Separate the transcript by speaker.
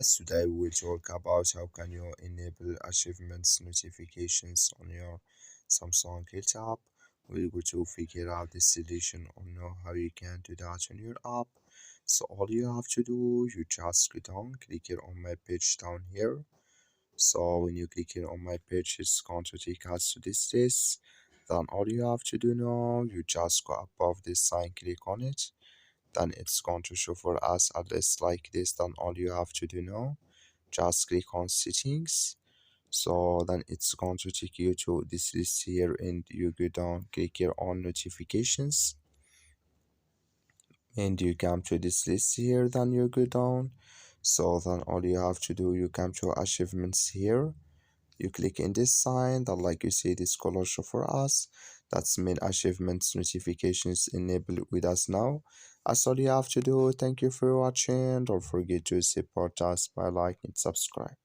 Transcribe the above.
Speaker 1: Today we will talk about how can you enable achievements notifications on your Samsung Health app. We're going to figure out the solution on how you can do that on your app. So all you have to do, you just go down, click here on my page down here. So when you click here on my page, it's going to take us to this list. Then all you have to do now, you just go above this sign, click on it. Then it's going to show for us a list like this. Then all you have to do now, just click on settings. So then it's going to take you to this list here, and you go down, click here on notifications, and you come to this list here. Then you go down. So then all you have to do, you come to achievements here. You click in this sign, then like you see this color show for us. That's mean achievements notifications enabled with us now. That's all you have to do. Thank you for watching. Don't forget to support us by liking and subscribe.